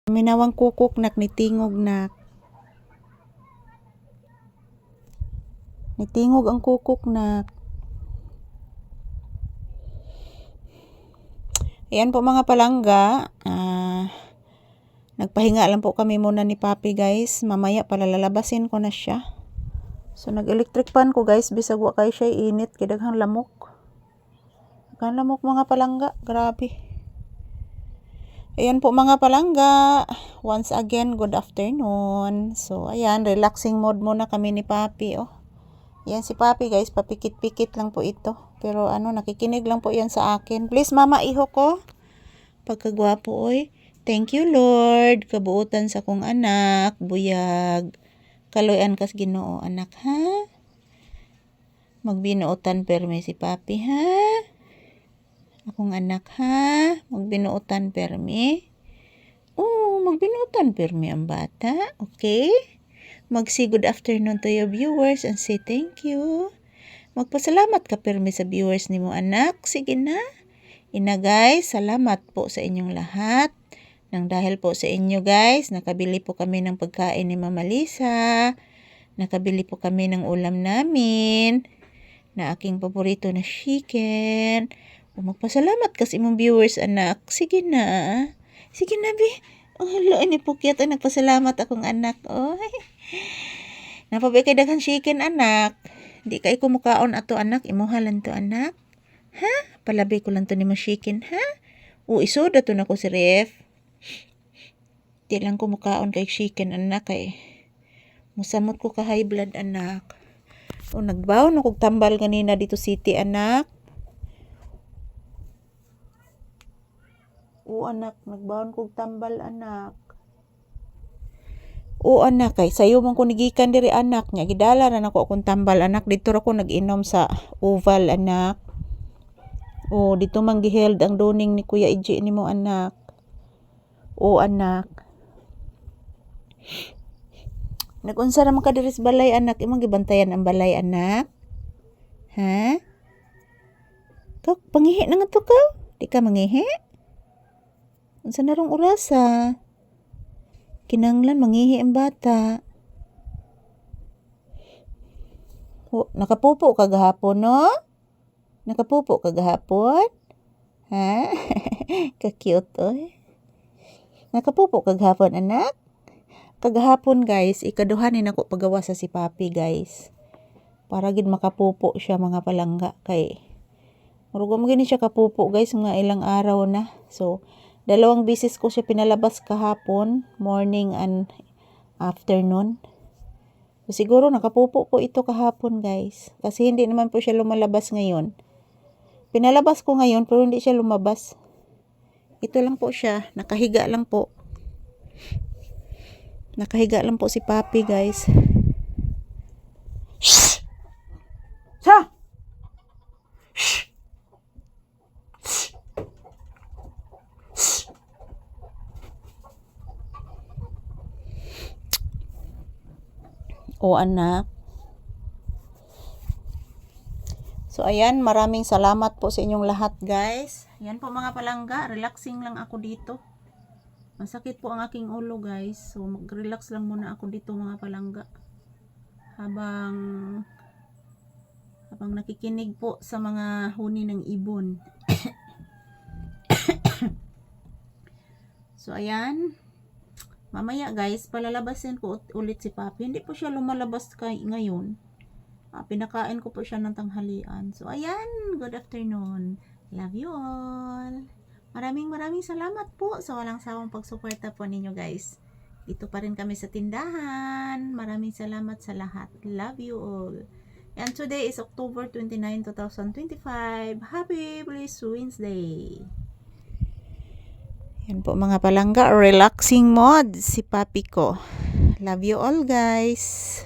Minawang kukuk nak ni tingog nak. Nitingog ang kukuk nak. Ayan po mga palangga. Nagpahinga lang po kami muna ni Papi guys. Mamaya palalalabasin ko na siya. So nag-electric fan ko guys. Bisag wa kay siya init. Kidaghang lamok. Daghang lamok mga palangga. Grabe. Ayan po mga palangga. Once again, good afternoon. So ayan, relaxing mode muna kami ni Papi. Oh. Yan si Papi guys, papikit-pikit lang po ito. Pero nakikinig lang po yan sa akin. Please mama, iho ko. Pagkagwapo oy. Thank you Lord. Kabuutan sa kong anak. Buyag. Kaloyan kas Ginoo anak ha. Magbinuotan permi si Papi ha. Akong anak ha. Magbinuotan permi. Oh, magbinuotan permi ang bata. Okay? Mag-say good afternoon to your viewers and say thank you. Magpasalamat ka permi sa viewers ni mo anak. Sige na. Ina guys, salamat po sa inyong lahat. Nang dahil po sa inyo guys, nakabili po kami ng pagkain ni Mama Lisa. Nakabili po kami ng ulam namin. Na aking paborito na chicken. O magpasalamat kasi imong viewers anak. Sige na. Sige na bi. Oh, hala, ini po kiyat ang nagpasalamat akong anak. Oy. Napabay kay daghang chicken anak. Di kay kumukaon ato anak. Imuhalan to anak. Ha? Palabay ko lang to ni mo chicken ha? O isoda to na ko si ref. Di lang kumukaon kay chicken anak eh. Musamot ko ka high blood anak. O nagbaon ako tambal ganina dito city anak. O anak, nagbaon kog tambal anak. O anak, kay sayo man ko nigikan diri anak nya. Gidala na nako akong tambal anak. Dito ra ko nag-inom sa Oval anak. O dito man giheld ang doning ni Kuya Iji nimo anak. O anak. Nagunsa ra man ka diri sa balay anak. Imong gibantayan ang balay anak. Ha? Kau pangihi na nga to ka? Di ka mangihi? Unsa na rong orasa? Kinanglan mangihi ang bata. O, nakapupo ka gahapon no? Nakapupo ka gahapon? Ha? Ka-cute oy. Nakapupo ka gahapon anak? Kagahapon guys, ikaduhanin ako pagawa sa si Papi guys. Para gid makapupo siya mga palangga kay. Murag mo gini siya kapupo guys mga ilang araw na. So, dalawang bisis ko siya pinalabas kahapon, morning and afternoon. So, siguro nakapupo po ito kahapon guys. Kasi hindi naman po siya lumalabas ngayon. Pinalabas ko ngayon pero hindi siya lumabas. Ito lang po siya. Nakahiga lang po. Nakahiga lang po si Papi guys. Shh! Sa! Shh! O anak. So ayan, maraming salamat po sa inyong lahat guys. Yan po mga palangga, relaxing lang ako dito. Masakit po ang aking ulo guys. So mag-relax lang muna ako dito mga palangga. Habang nakikinig po sa mga huni ng ibon. So ayan. Mamaya guys, palalabasin ko ulit si Papi. Hindi po siya lumalabas ngayon. Pinakain ko po siya ng tanghalian. So ayan, good afternoon. Love you all. Maraming salamat po sa walang sawang pagsuporta po ninyo guys. Dito pa rin kami sa tindahan. Maraming salamat sa lahat. Love you all. And today is October 29, 2025. Happy Blessed Wednesday. Yan po mga palangga, relaxing mode si Papi ko. Love you all guys.